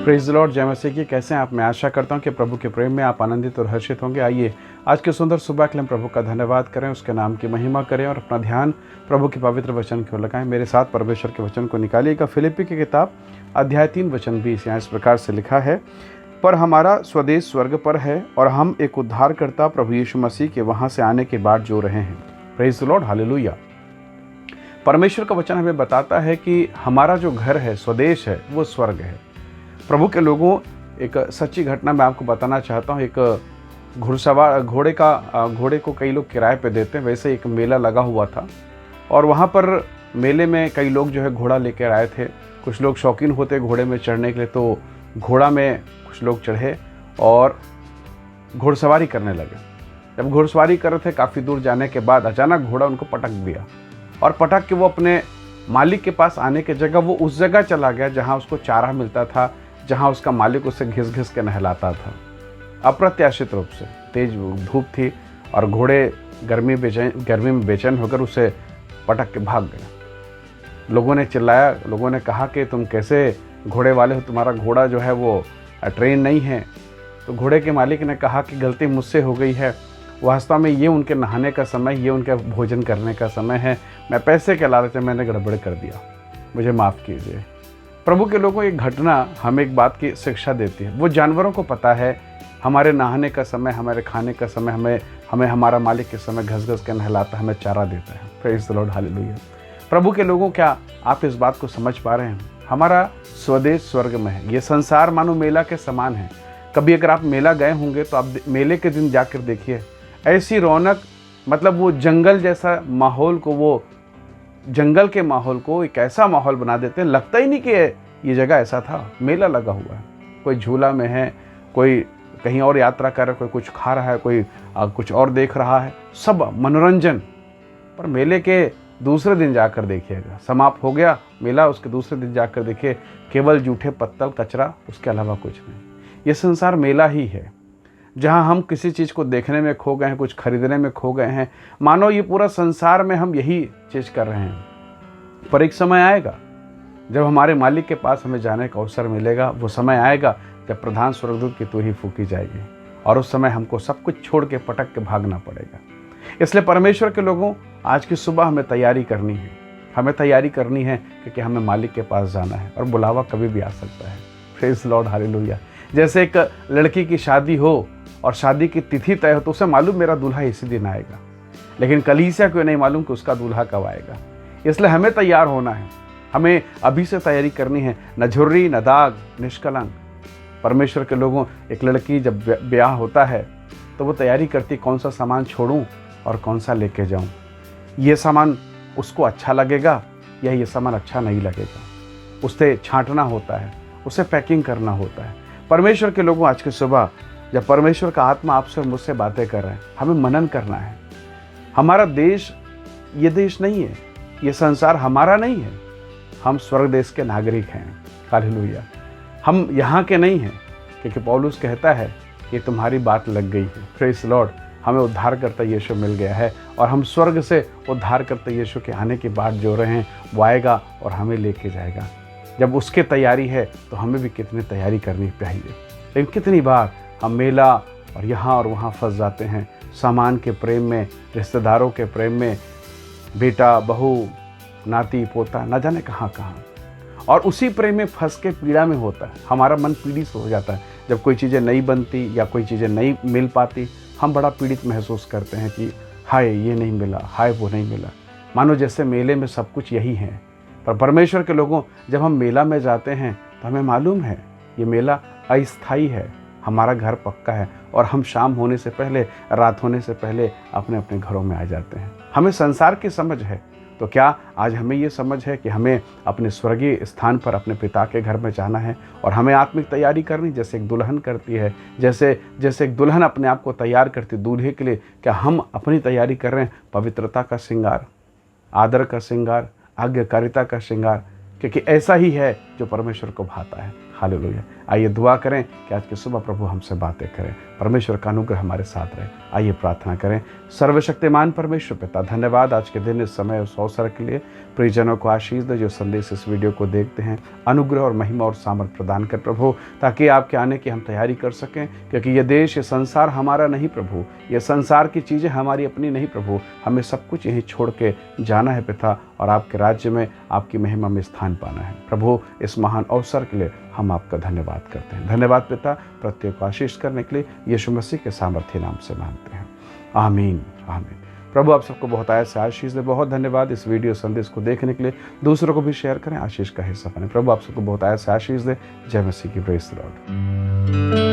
Praise the Lord, जय मसीह की। कैसे हैं आप? मैं आशा करता हूं कि प्रभु के प्रेम में आप आनंदित और हर्षित होंगे। आइए आज के सुंदर सुबह के लिए हम प्रभु का धन्यवाद करें, उसके नाम की महिमा करें और अपना ध्यान प्रभु के पवित्र वचन की ओर लगाएं। मेरे साथ परमेश्वर के वचन को निकालिएगा। फिलिप्पी की किताब अध्याय 3 वचन 20, यहाँ इस प्रकार से लिखा है, पर हमारा स्वदेश स्वर्ग पर है और हम एक उद्धारकर्ता प्रभु यीशु मसीह के वहाँ से आने के बाद जो रहे हैं। Praise the Lord, hallelujah. परमेश्वर का वचन हमें बताता है कि हमारा जो घर है, स्वदेश है, वो स्वर्ग है। प्रभु के लोगों, एक सच्ची घटना मैं आपको बताना चाहता हूँ। एक घुड़सवार घोड़े को कई लोग किराए पे देते हैं। वैसे एक मेला लगा हुआ था और वहाँ पर मेले में कई लोग जो है घोड़ा लेकर आए थे। कुछ लोग शौकीन होते घोड़े में चढ़ने के लिए, तो घोड़ा में कुछ लोग चढ़े और घुड़सवारी करने लगे। जब घुड़सवारी कर रहे थे, काफ़ी दूर जाने के बाद अचानक घोड़ा उनको पटक दिया और पटक के वो अपने मालिक के पास आने की जगह वो उस जगह चला गया जहाँ उसको चारा मिलता था, जहाँ उसका मालिक उसे घिस घिस के नहलाता था। अप्रत्याशित रूप से तेज धूप थी और घोड़े गर्मी में बेचैन होकर उसे पटक के भाग गए। लोगों ने चिल्लाया, लोगों ने कहा कि तुम कैसे घोड़े वाले हो, तुम्हारा घोड़ा जो है वो ट्रेन नहीं है। तो घोड़े के मालिक ने कहा कि गलती मुझसे हो गई है, वास्तव में ये उनके नहाने का समय, ये उनके भोजन करने का समय है, मैं पैसे के लालच में मैंने गड़बड़ कर दिया, मुझे माफ़ कीजिए। प्रभु के लोगों, एक घटना हमें एक बात की शिक्षा देती है। वो जानवरों को पता है हमारे नहाने का समय, हमारे खाने का समय, हमें हमारा मालिक के समय घस घस के नहलाता है, हमें चारा देता है। Praise the Lord, hallelujah. प्रभु के लोगों, क्या आप इस बात को समझ पा रहे हैं? हमारा स्वदेश स्वर्ग में है। ये संसार मानो मेला के समान है। कभी अगर आप मेला गए होंगे तो आप मेले के दिन जाकर देखिए, ऐसी रौनक, मतलब वो जंगल जैसा माहौल को, वो जंगल के माहौल को एक ऐसा माहौल बना देते हैं, लगता ही नहीं कि ये जगह ऐसा था। मेला लगा हुआ है, कोई झूला में है, कोई कहीं और यात्रा कर रहा है, कोई कुछ खा रहा है, कोई कुछ और देख रहा है, सब मनोरंजन। पर मेले के दूसरे दिन जाकर देखिएगा, समाप्त हो गया मेला, उसके दूसरे दिन जाकर देखिए केवल जूठे पत्तल कचरा, उसके अलावा कुछ नहीं। ये संसार मेला ही है जहाँ हम किसी चीज़ को देखने में खो गए हैं, कुछ खरीदने में खो गए हैं। मानो ये पूरा संसार में हम यही चीज़ कर रहे हैं। पर एक समय आएगा जब हमारे मालिक के पास हमें जाने का अवसर मिलेगा। वो समय आएगा जब प्रधान स्वर्गदूत की तुरही फूकी जाएगी और उस समय हमको सब कुछ छोड़ के पटक के भागना पड़ेगा। इसलिए परमेश्वर के लोगों, आज की सुबह हमें तैयारी करनी है। हमें तैयारी करनी है क्योंकि हमें मालिक के पास जाना है और बुलावा कभी भी आ सकता है। Praise the Lord, hallelujah. जैसे एक लड़की की शादी हो और शादी की तिथि तय हो तो उसे मालूम मेरा दूल्हा इसी दिन आएगा, लेकिन कलीसिया को नहीं मालूम कि उसका दूल्हा कब आएगा। इसलिए हमें तैयार होना है, हमें अभी से तैयारी करनी है। न झुर्री, न दाग, निष्कलंक। परमेश्वर के लोगों, एक लड़की जब ब्याह होता है तो वो तैयारी करती, कौन सा सामान छोड़ूं और कौन सा लेके जाऊं, ये सामान उसको अच्छा लगेगा या ये सामान अच्छा नहीं लगेगा। उसे छांटना होता है, उसे पैकिंग करना होता है। परमेश्वर के लोगों, आज की सुबह जब परमेश्वर का आत्मा आपसे और मुझसे बातें कर रहे हैं, हमें मनन करना है। हमारा देश ये देश नहीं है, ये संसार हमारा नहीं है। हम स्वर्ग देश के नागरिक हैं। हालेलुया। हम यहाँ के नहीं हैं, क्योंकि पौलुस कहता है कि तुम्हारी बात लग गई है। Praise the Lord. हमें उद्धारकर्ता यीशु मिल गया है और हम स्वर्ग से उद्धारकर्ता यीशु के आने के बाद जो रहे हैं वो आएगा और हमें लेके जाएगा। जब उसकी तैयारी है तो हमें भी कितनी तैयारी करनी चाहिए। लेकिन कितनी बार हम मेला और यहाँ और वहाँ फंस जाते हैं, सामान के प्रेम में, रिश्तेदारों के प्रेम में, बेटा बहू, नाती पोता, न जाने कहाँ कहाँ, और उसी प्रेम में फंस के पीड़ा में होता है। हमारा मन पीड़ित हो जाता है जब कोई चीज़ें नहीं बनती या कोई चीज़ें नहीं मिल पाती। हम बड़ा पीड़ित महसूस करते हैं कि हाय ये नहीं मिला, हाय वो नहीं मिला, मानो जैसे मेले में सब कुछ यही है। पर परमेश्वर के लोगों, जब हम मेला में जाते हैं तो हमें मालूम है ये मेला अस्थायी है, हमारा घर पक्का है और हम शाम होने से पहले, रात होने से पहले अपने अपने घरों में आ जाते हैं। हमें संसार की समझ है, तो क्या आज हमें ये समझ है कि हमें अपने स्वर्गीय स्थान पर अपने पिता के घर में जाना है और हमें आत्मिक तैयारी करनी, जैसे एक दुल्हन करती है, जैसे एक दुल्हन अपने आप को तैयार करती दूल्हे के लिए। क्या हम अपनी तैयारी कर रहे हैं? पवित्रता का श्रृंगार, आदर का श्रृंगार, आज्ञाकारिता का श्रृंगार, क्योंकि ऐसा ही है जो परमेश्वर को भाता है। हालेलुया। आइए दुआ करें कि आज की सुबह प्रभु हमसे बातें करें, परमेश्वर का अनुग्रह हमारे साथ रहे। आइए प्रार्थना करें। सर्वशक्तिमान परमेश्वर पिता, धन्यवाद आज के दिन, इस समय, उस अवसर के लिए। प्रियजनों को आशीष दे जो संदेश इस वीडियो को देखते हैं, अनुग्रह और महिमा और सामर्थ प्रदान कर प्रभु, ताकि आपके आने की हम तैयारी कर सकें। क्योंकि ये देश, ये संसार हमारा नहीं प्रभु, ये संसार की चीज़ें हमारी अपनी नहीं प्रभु, हमें सब कुछ यहीं छोड़ के जाना है पिता, और आपके राज्य में, आपकी महिमा में स्थान पाना है प्रभु। इस महान अवसर के लिए हम आपका धन्यवाद करते हैं। धन्यवाद पिता, प्रत्येक को आशीष करने के लिए यीशु मसीह के सामर्थ्य नाम से मांगते हैं, आमीन आमीन। प्रभु आप सबको बहुत आयत से आशीष दे। बहुत धन्यवाद इस वीडियो संदेश को देखने के लिए। दूसरों को भी शेयर करें, आशीष का हिस्सा बने। प्रभु आप सबको बहुत आयत से आशीष दे। जय मसीह की, प्रेज़ द लॉर्ड।